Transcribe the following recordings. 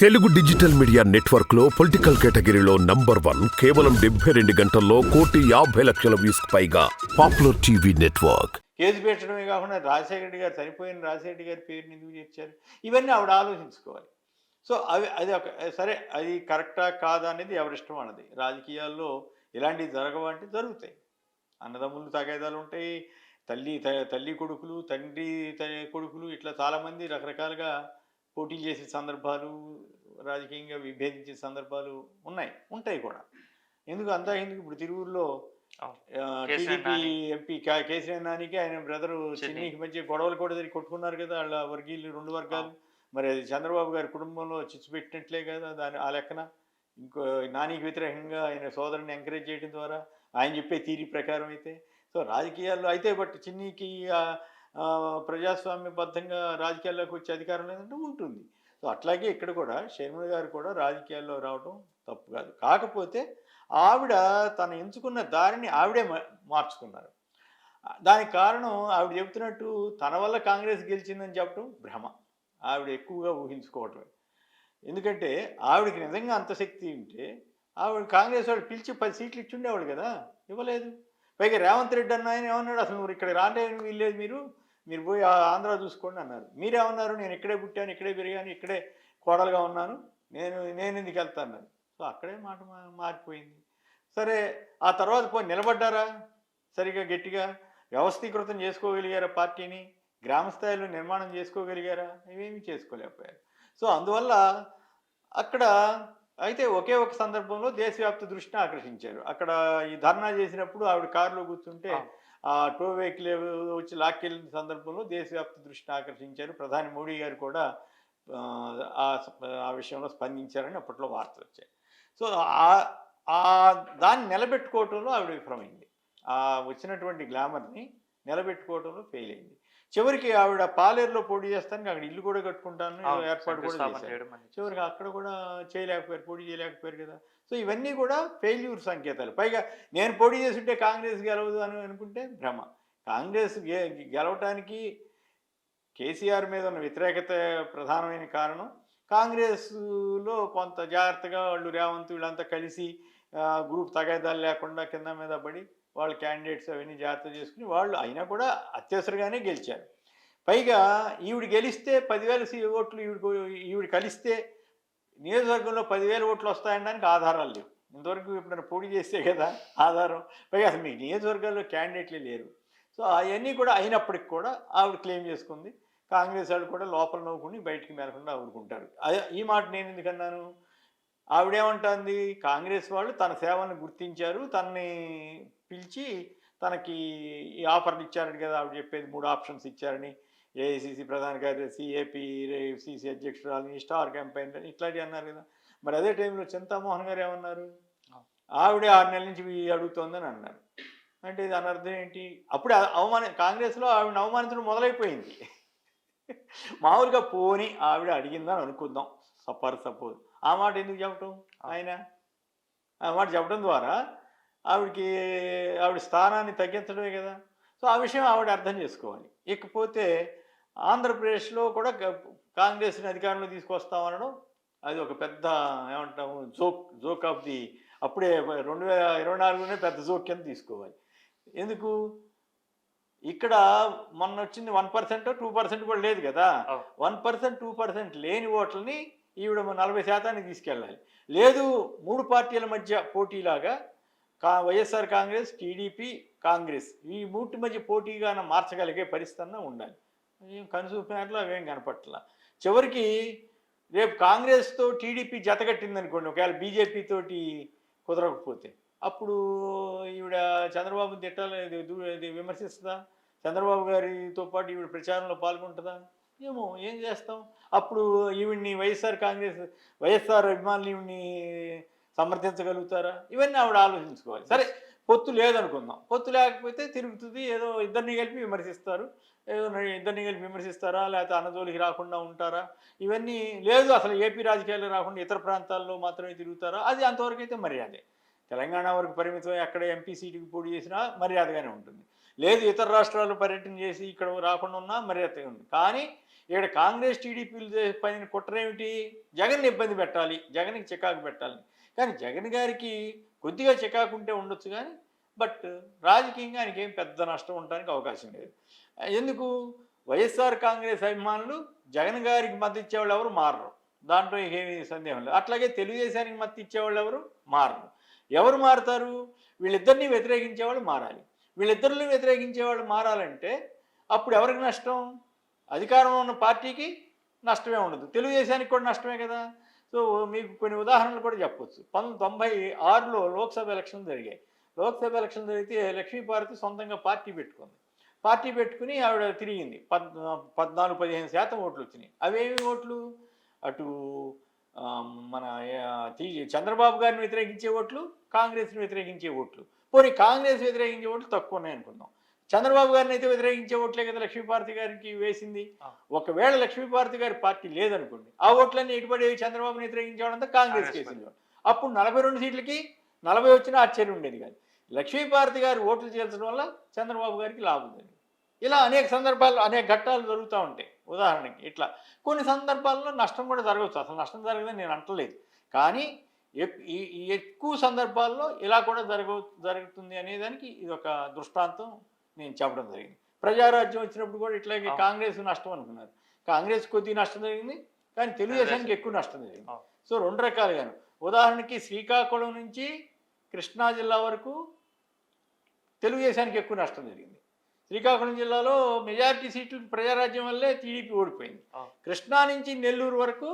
Telugu digital media network లో political కేటగిరీలో number 1 కేవలం 72 గంటల్లో 1,50,00,000 వ్యూస్ పైగా పాపులర్ టీవీ నెట్వర్క్. కేసు పెట్టడమే కాకుండా రాజశేఖర రెడ్డి గారు చనిపోయిన రాజశేఖర రెడ్డి గారి పేరుని ఎందుకు చేర్చారు, ఇవన్నీ ఆవిడ ఆలోచించుకోవాలి. సో అది ఒక సరే, అది కరెక్టా కాదా అనేది ఎవరిష్టం అన్నది. రాజకీయాల్లో ఇలాంటివి జరగవంటే జరుగుతాయి. అన్నదమ్ములు తగాదాలు ఉంటాయి, తల్లి కొడుకులు, తండ్రి కొడుకులు, ఇట్లా చాలామంది రకరకాలుగా పోటీ చేసే సందర్భాలు, రాజకీయంగా విభేదించే సందర్భాలు ఉంటాయి కూడా. ఎందుకు ఇప్పుడు తిరువురులో టీడీపీ ఎంపీ కేసీఆర్ నానికి ఆయన బ్రదరు చిన్నీకి మధ్య గొడవలు కూడా జరిగి కొట్టుకున్నారు కదా, వాళ్ళ వర్గీయులు 2 వర్గాలు. మరి అది చంద్రబాబు గారి కుటుంబంలో చిచ్చు పెట్టినట్లే కదా దాని ఆ లెక్కన. ఇంకో నానికి వ్యతిరేకంగా ఆయన సోదరుని ఎంకరేజ్ చేయడం ద్వారా ఆయన చెప్పే తీరి ప్రకారం అయితే. సో రాజకీయాల్లో అయితే బట్ చిన్నీకి ప్రజాస్వామ్యబద్ధంగా రాజకీయాల్లోకి వచ్చే అధికారం లేదంటే ఉంటుంది. సో అట్లాగే ఇక్కడ కూడా షర్మిల గారు కూడా రాజకీయాల్లో రావడం తప్పు కాదు. కాకపోతే ఆవిడ తను ఎంచుకున్న దారిని ఆవిడే మార్చుకున్నారు. దానికి కారణం ఆవిడ చెబుతున్నట్టు తన వల్ల కాంగ్రెస్ గెలిచిందని చెప్పడం భ్రమ. ఆవిడ ఎక్కువగా ఊహించుకోవటమే. ఎందుకంటే ఆవిడకి నిజంగా అంత శక్తి ఉంటే ఆవిడ కాంగ్రెస్ వాళ్ళు పిలిచి 10 సీట్లు ఇచ్చుండేవాళ్ళు కదా, ఇవ్వలేదు. పైగా రేవంత్ రెడ్డి అన్న ఆయన ఏమన్నాడు, అసలు నువ్వు ఇక్కడ రాంటే వీల్లేదు, మీరు పోయి ఆంధ్ర చూసుకోండి అన్నారు. మీరేమన్నారు, నేను ఇక్కడే పుట్టాను, ఇక్కడే పెరిగాను, ఇక్కడే కోడలుగా ఉన్నాను, నేను ఎందుకు వెళ్తాను. సో అక్కడే మాట మారిపోయింది. సరే, ఆ తర్వాత పోయి నిలబడ్డారా సరిగా గట్టిగా, వ్యవస్థీకృతం చేసుకోగలిగారా పార్టీని, గ్రామ స్థాయిలో నిర్మాణం చేసుకోగలిగారా, ఇవేమీ చేసుకోలేకపోయారు. సో అందువల్ల అక్కడ అయితే ఒకే ఒక సందర్భంలో దేశవ్యాప్త దృష్టిని ఆకర్షించారు. అక్కడ ఈ ధర్నా చేసినప్పుడు ఆవిడ కారులో కూర్చుంటే ఆ టో వెహికల్ వచ్చి లాక్కెళ్ళిన సందర్భంలో దేశవ్యాప్త దృష్టిని ఆకర్షించారు. ప్రధాని మోడీ గారు కూడా ఆ విషయంలో స్పందించారని అప్పట్లో వార్తలు వచ్చాయి. సో దాన్ని నిలబెట్టుకోవటంలో ఆవిడ విఫలమైంది. వచ్చినటువంటి గ్లామర్ని నిలబెట్టుకోవటంలో ఫెయిల్ అయింది. చివరికి ఆవిడ పాలేరులో పోటీ చేస్తానికి అక్కడ ఇల్లు కూడా కట్టుకుంటాను ఏర్పాటు కూడా చేశారు. చివరికి అక్కడ కూడా పోటీ చేయలేకపోయారు కదా. సో ఇవన్నీ కూడా ఫెయిల్యూర్ సంకేతాలు. పైగా నేను పోటీ చేస్తుంటే కాంగ్రెస్ గెలవదు అని అనుకుంటే భ్రమ. కాంగ్రెస్ గెలవటానికి కేసీఆర్ మీద ఉన్న వ్యతిరేకత ప్రధానమైన కారణం. కాంగ్రెస్లో కొంత జాగ్రత్తగా వాళ్ళు రేవంత్ వీళ్ళంతా కలిసి గ్రూప్ తగాదాలు లేకుండా కింద మీద పడి వాళ్ళు క్యాండిడేట్స్ అవన్నీ జాగ్రత్త చేసుకుని వాళ్ళు అయినా కూడా అత్యవసరంగానే గెలిచారు. పైగా ఈవిడ గెలిస్తే 10,000 ఓట్లు ఈవిడ కలిస్తే నియోజకవర్గంలో 10,000 ఓట్లు వస్తాయనడానికి ఆధారాలు లేవు. ఇంతవరకు ఎప్పుడైనా పోటీ చేస్తే కదా ఆధారం. పైగా అసలు మీకు నియోజకవర్గాల్లో క్యాండిడేట్లే లేరు. సో అవన్నీ కూడా అయినప్పటికి కూడా ఆవిడ క్లెయిమ్ చేసుకుంది. కాంగ్రెస్ వాళ్ళు కూడా లోపల నవ్వుకుని బయటికి మేరకుండా ఆవిడుకుంటారు. ఈ మాట నేను ఎందుకన్నాను, ఆవిడేమంటుంది, కాంగ్రెస్ వాళ్ళు తన సేవలను గుర్తించారు, తనని పిలిచి తనకి ఈ ఆఫర్లు ఇచ్చారని కదా ఆవిడ చెప్పేది. 3 ఆప్షన్స్ ఇచ్చారని, ఏఐసిసి ప్రధాన కార్యదర్శి, ఏపీసీసీ అధ్యక్షురాలని, స్టార్ క్యాంపెయిన్ ఇట్లాంటివి అన్నారు కదా. మరి అదే టైంలో చింతామోహన్ గారు ఏమన్నారు, ఆవిడే 6 నెలల నుంచి అడుగుతోందని అన్నారు. అంటే దాని అర్థం ఏంటి, అప్పుడే కాంగ్రెస్లో ఆవిడని అవమానించడం మొదలైపోయింది. మామూలుగా పోని ఆవిడ అడిగిందని అనుకుందాం, సపోజ్. ఆ మాట ఎందుకు చెప్పటం, ఆ మాట చెప్పడం ద్వారా ఆవిడ స్థానాన్ని తగ్గించడమే కదా. సో ఆ విషయం ఆవిడ అర్థం చేసుకోవాలి. ఇకపోతే ఆంధ్రప్రదేశ్లో కూడా కాంగ్రెస్ని అధికారంలో తీసుకొస్తామనడం అది ఒక పెద్ద ఏమంటాము జోక్ ఆఫ్ ది, అప్పుడే 2024లోనే పెద్ద జోక్ కింద తీసుకోవాలి. ఎందుకు, ఇక్కడ మొన్న వచ్చింది 1% 2% కూడా లేదు కదా. 1% 2% లేని ఓట్లని ఈవిడ 40% తీసుకెళ్ళాలి. లేదు 3 పార్టీల మధ్య పోటీలాగా వైఎస్ఆర్ కాంగ్రెస్, టీడీపీ, కాంగ్రెస్ ఈ 3 మధ్య పోటీగా మార్చగలిగే పరిస్థితి ఉండాలి. ఏం కన్సూపర్లో అవేం కనపట్ల. చివరికి రేపు కాంగ్రెస్తో టీడీపీ జతగట్టింది అనుకోండి, ఒకవేళ బీజేపీ తోటి కుదరకపోతే అప్పుడు ఈవిడ చంద్రబాబు తిట్టాలి విమర్శిస్తుందా, చంద్రబాబు గారితో పాటు ఈవిడ ప్రచారంలో పాల్గొంటుందా, ఏమో ఏం చేస్తాం. అప్పుడు ఈవిడ్ని వైఎస్ఆర్ అభిమానులు ఈవిడ్ని సమర్థించగలుగుతారా, ఇవన్నీ ఆవిడ ఆలోచించుకోవాలి. సరే, పొత్తు లేదనుకుందాం, పొత్తు లేకపోతే తిరుగుతుంది, ఏదో ఇద్దరిని కలిపి విమర్శిస్తారు, విమర్శిస్తారా, లేకపోతే అన్నజోలికి రాకుండా ఉంటారా, ఇవన్నీ లేదు. అసలు ఏపీ రాజకీయాలు రాకుండా ఇతర ప్రాంతాల్లో మాత్రమే తిరుగుతారా, అది అంతవరకు అయితే మర్యాదే. తెలంగాణ వరకు పరిమితం, ఎక్కడ ఎంపీ సీటుకి పోటీ చేసినా మర్యాదగానే ఉంటుంది. లేదు ఇతర రాష్ట్రాల్లో పర్యటన చేసి ఇక్కడ రాకుండా ఉన్నా మర్యాదగా ఉంది. కానీ ఇక్కడ కాంగ్రెస్ టీడీపీలు పైన కుట్రేమిటి, జగన్ని ఇబ్బంది పెట్టాలి, జగన్కి చికాకు పెట్టాలి. కానీ జగన్ గారికి కొద్దిగా చికాకు ఉంటే ఉండొచ్చు కానీ బట్ రాజకీయంగా ఆయనకి ఏం పెద్ద నష్టం ఉండడానికి అవకాశం లేదు. ఎందుకు, వైఎస్ఆర్ కాంగ్రెస్ అభిమానులు జగన్ గారికి మద్దతు ఇచ్చేవాళ్ళు ఎవరు మారరు, దాంట్లో ఏమీ సందేహం లేదు. అట్లాగే తెలుగుదేశానికి మద్దతు ఇచ్చేవాళ్ళు ఎవరు మారరు. ఎవరు మారుతారు, వీళ్ళిద్దరిని వ్యతిరేకించేవాళ్ళు మారాలి. వీళ్ళిద్దరిని వ్యతిరేకించేవాళ్ళు మారాలంటే అప్పుడు ఎవరికి నష్టం, అధికారంలో ఉన్న పార్టీకి నష్టమే ఉండదు, తెలుగుదేశానికి కూడా నష్టమే కదా. సో మీకు కొన్ని ఉదాహరణలు కూడా చెప్పొచ్చు. 1996లో లోక్సభ ఎలక్షన్లు జరిగాయి. లోక్సభ ఎలక్షన్లు జరిగితే లక్ష్మీపార్వతి సొంతంగా పార్టీ పెట్టుకుంది. పార్టీ పెట్టుకుని ఆవిడ తిరిగింది. 14-15% ఓట్లు వచ్చినాయి. అవేమి ఓట్లు, అటు మన చంద్రబాబు గారిని వ్యతిరేకించే ఓట్లు, కాంగ్రెస్ని వ్యతిరేకించే ఓట్లు. పోనీ కాంగ్రెస్ వ్యతిరేకించే ఓట్లు తక్కువ ఉన్నాయి అనుకుందాం, చంద్రబాబు గారిని అయితే వ్యతిరేకించే ఓట్లే కదా లక్ష్మీపార్వతి గారికి వేసింది. ఒకవేళ లక్ష్మీపార్వతి గారి పార్టీ లేదనుకోండి, ఆ ఓట్లన్నీ ఎటుపడేవి, చంద్రబాబుని వ్యతిరేకించేవాడంతా కాంగ్రెస్ కేసింది. అప్పుడు 42 సీట్లకి 40 వచ్చినా ఆశ్చర్యం ఉండేది కాదు. లక్ష్మీపార్వతి గారు ఓట్లు చేర్చడం వల్ల చంద్రబాబు గారికి లాభం జరిగింది. ఇలా అనేక సందర్భాలు, అనేక ఘట్టాలు జరుగుతూ ఉంటాయి. ఉదాహరణకి ఇట్లా కొన్ని సందర్భాల్లో నష్టం కూడా జరగవచ్చు, అసలు నష్టం జరగదని నేను అంటలేదు. కానీ ఎక్కువ సందర్భాల్లో ఇలా కూడా జరుగుతుంది అనేదానికి ఇది ఒక దృష్టాంతం నేను చెప్పడం జరిగింది. ప్రజారాజ్యం వచ్చినప్పుడు కూడా ఇట్లాగే కాంగ్రెస్ నష్టం అనుకున్నారు, కాంగ్రెస్ కొద్దిగా నష్టం జరిగింది, కానీ తెలుగుదేశానికి ఎక్కువ నష్టం జరిగింది. సో రెండు రకాలుగాను. ఉదాహరణకి శ్రీకాకుళం నుంచి కృష్ణా జిల్లా వరకు తెలుగుదేశానికి ఎక్కువ నష్టం జరిగింది. శ్రీకాకుళం జిల్లాలో మెజారిటీ సీట్లు ప్రజారాజ్యం వల్లే టీడీపీ ఓడిపోయింది. కృష్ణా నుంచి నెల్లూరు వరకు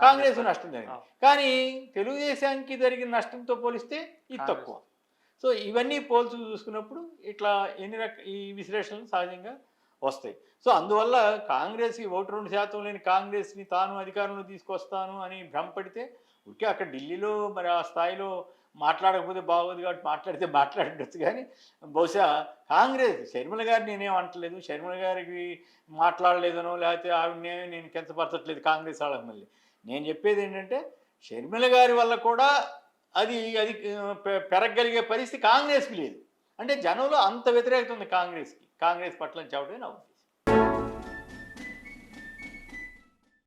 కాంగ్రెస్ నష్టం జరిగింది, కానీ తెలుగుదేశానికి జరిగిన నష్టంతో పోలిస్తే ఇది తక్కువ. సో ఇవన్నీ పోల్చి చూసుకున్నప్పుడు ఇట్లా ఈ విశ్లేషణలు సహజంగా వస్తాయి. సో అందువల్ల కాంగ్రెస్కి 1-2% లేని కాంగ్రెస్ని తాను అధికారంలో తీసుకొస్తాను అని భ్రమపడితే ఊరికే అక్కడ ఢిల్లీలో మరి ఆ స్థాయిలో మాట్లాడకపోతే బాగోదు కాబట్టి మాట్లాడచ్చు. కానీ బహుశా కాంగ్రెస్, షర్మిల గారిని నేనేం అంటలేదు, షర్మిల గారికి మాట్లాడలేదనో లేకపోతే ఆవిడనే నేను కించపరచట్లేదు కాంగ్రెస్ వాళ్ళకి. మళ్ళీ నేను చెప్పేది ఏంటంటే షర్మిల గారి వల్ల కూడా అది పెరగగలిగే పరిస్థితి కాంగ్రెస్కి లేదు. అంటే జనంలో అంత వ్యతిరేకత ఉంది కాంగ్రెస్కి, కాంగ్రెస్ పట్ల చెప్పడం అవుతుంది.